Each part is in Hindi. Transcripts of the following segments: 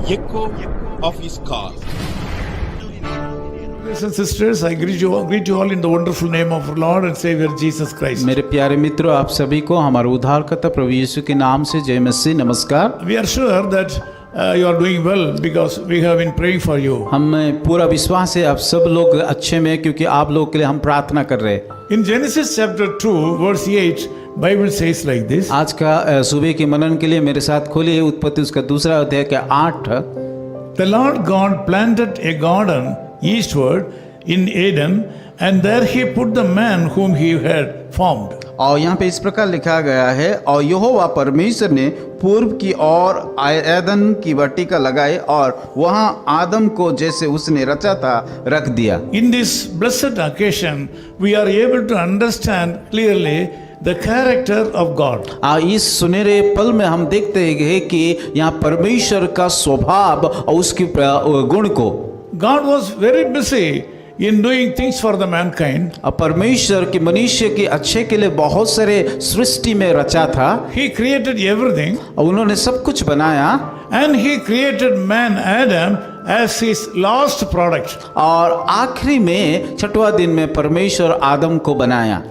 echo of his call. Brothers and sisters, I greet you all in the wonderful name of our Lord and Savior Jesus Christ. मेरे प्यारे मित्रों, आप सभी को हमारे उद्धारकर्ता प्रभु यीशु के नाम से जय मसीह नमस्कार। We are sure that you are doing well because we have been praying for you. हमें पूरा विश्वास है आप सब लोग अच्छे में, क्योंकि आप लोगों के लिए हम प्रार्थना कर रहे हैं। In Genesis chapter 2 verse 8, Bible says like this. आज का सुबह के मनन के लिए मेरे साथ खोलिए उत्पत्ति उसका दूसरा अध्याय के 8। The Lord God planted a garden eastward in Eden, and there he put the man whom he had formed. और यहाँ पे इस प्रकार लिखा गया है, और यहोवा परमेश्वर ने पूर्व की ओर एदन की वाटिका लगाई और वहाँ आदम को जैसे उसने रचा था रख दिया। In this blessed occasion, we are able to understand clearly the character of God. इस सुनहरे पल में हम देखते हैं कि यहाँ परमेश्वर का स्वभाव और उसके गुण को। God was very busy in doing things for the mankind. परमेश्वर के मनुष्य के अच्छे के लिए बहुत सारे सृष्टि में रचा था। He created everything, और उन्होंने सब कुछ बनाया, and he created man Adam as his last product. और आखिरी में छठवां दिन में परमेश्वर आदम को बनाया।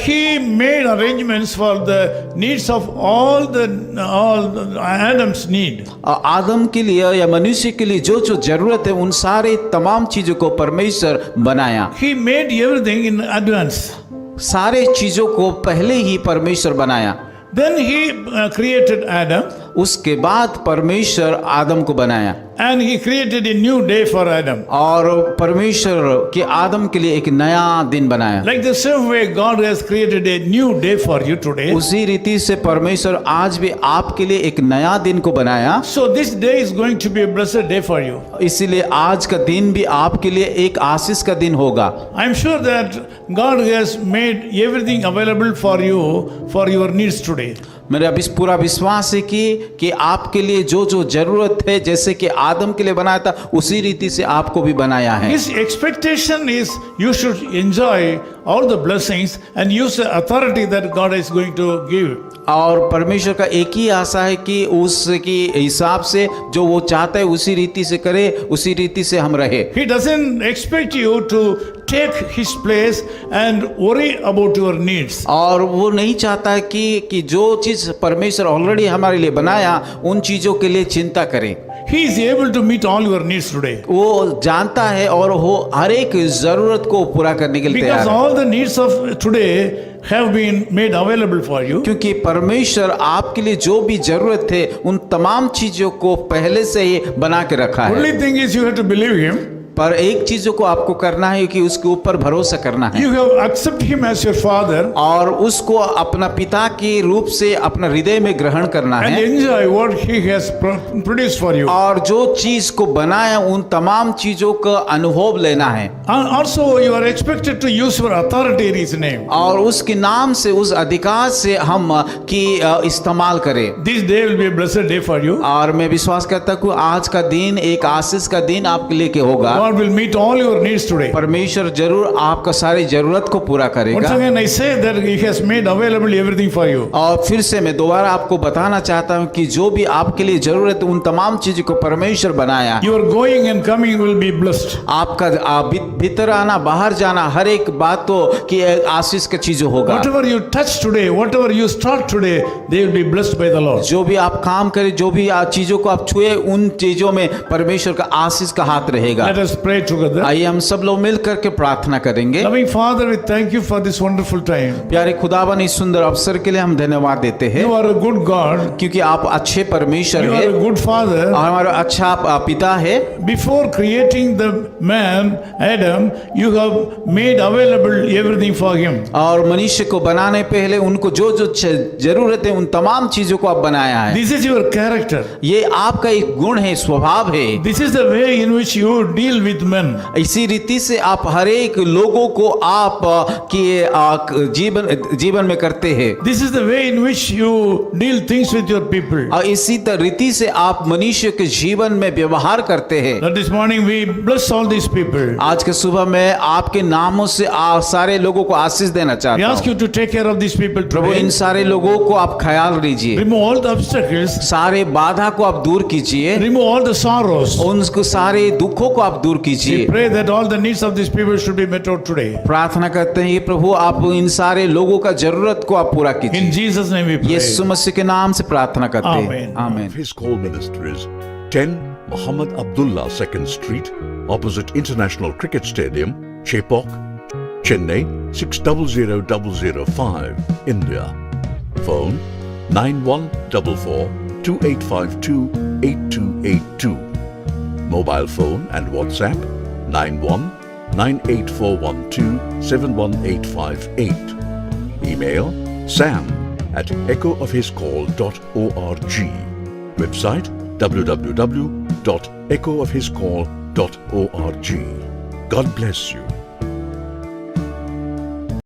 He made arrangements for the needs of all Adam's need. आदम के लिए या मनुष्य के लिए जो जो जरूरत है उन सारे तमाम चीजों को परमेश्वर बनाया। He made everything in advance. सारे चीजों को पहले ही परमेश्वर बनाया। Then he created Adam. उसके बाद परमेश्वर आदम को बनाया। And he created a new day for Adam. और परमेश्वर के आदम के लिए एक नया दिन बनाया। Like the same way God has created a new day for you today. उसी रीति से परमेश्वर आज भी आपके लिए एक नया दिन को बनाया। So this day is going to be a blessed day for you. इसीलिए आज का दिन भी आपके लिए एक आशीष का दिन होगा। I'm sure that God has made everything available for you for your needs today. मेरा पूरा विश्वास है कि आपके लिए जो जो जरूरत है, जैसे कि आदम के लिए बनाया था उसी रीति से आपको भी बनाया है। His expectation is you should enjoy all the blessings and use the authority that God is going to give. और परमेश्वर का एक ही आशा है कि उसकी हिसाब से जो वो चाहता है उसी रीति से करे, उसी रीति से हम रहे। He doesn't expect you to take his place and worry about your needs. और वो नहीं चाहता है कि जो चीज परमेश्वर ऑलरेडी हमारे लिए बनाया उन चीजों के लिए चिंता करें। He is able to meet all your needs today. वो जानता है और वो हर एक जरूरत को पूरा करने के लिए तैयार Because है। all the needs of today have been made available for you. क्योंकि परमेश्वर आपके लिए जो भी जरूरत है उन तमाम चीजों को पहले से ही बना के रखा है। Only thing is you have to believe him. पर एक चीजों को आपको करना है कि उसके ऊपर भरोसा करना है। You have accept him as your father. और उसको अपना पिता के रूप से अपना हृदय में ग्रहण करना And है। enjoy what he has produced for you. और जो चीज को बनाया उन तमाम चीजों का अनुभव लेना है। And also you are expected to use your authority in his name. और उसके नाम से, उस अधिकार से हम की इस्तेमाल करें। This day will be a blessed day for you. और मैं विश्वास करता हूँ आज का दिन एक आशीष का दिन आपके लिए के होगा। God will meet all your needs today. परमेश्वर जरूर आपका सारी जरूरत को पूरा Once करेगा। again I say that he has made available everything for you. और फिर से मैं दोबारा आपको बताना चाहता हूँ कि जो भी आपके लिए जरूरत है उन तमाम चीजों को परमेश्वर बनाया। Your going and coming will be blessed. आपका भीतर आना बाहर जाना हर एक बातों की आशीष का चीजों होगा। Whatever you touch today, whatever you start today, they will be blessed by the Lord. जो भी आप काम करें, जो भी चीजों को आप छुए, उन चीजों में परमेश्वर का आशीष का हाथ रहेगा। Let us pray together. आइए हम सब लोग मिल करके प्रार्थना करेंगे। Loving Father, we thank you for this wonderful time. प्यारे खुदावन इस सुंदर अवसर के लिए हम धन्यवाद देते हैं, You are a good God. क्योंकि आप अच्छे परमेश्वर You हैं are a good Father. और हमारा अच्छा पिता है। Before creating the man, Adam, you have made available everything for him. और मनुष्य को बनाने पहले उनको जो जो जरूरत है उन तमाम चीजों को आप बनाया है। This is your character. ये आपका एक गुण है, स्वभाव है। This is the way in which you deal mingle with men. इसी रीति से आप हर एक लोगों को आप जीवन में करते हैं। This is the way in which you deal things with your people. और इसी रीति से आप मनुष्य के जीवन में व्यवहार करते हैं। That this morning we bless all these people. आज के सुबह में आपके नामों से सारे लोगों को आशीष देना We चाहता ask हूँ। you to take care of these people Prabhu in today. सारे लोगों को आप ख्याल लीजिए, Remove all the obstacles. सारे बाधा को आप दूर कीजिए, Remove all the sorrows. उनको सारे दुखों को आप दूर We कीजिए। pray that all the needs of these people should be met out today. प्रार्थना करते हैं ये प्रभु आप इन सारे लोगों का जरूरत को आप पूरा In कीजिए। Jesus' name we pray. यीशु मसीह के नाम से प्रार्थना करते हैं, Amen. आमीन। His call ministries 10 Muhammad Abdullah 2nd Street, opposite International Cricket Stadium, Chepauk, Chennai 600005, India. Phone 9144 2852 8282. Mobile phone and WhatsApp 91 98412 71858. Email sam@echoofhiscall.org. Website www.echoofhiscall.org. God bless you.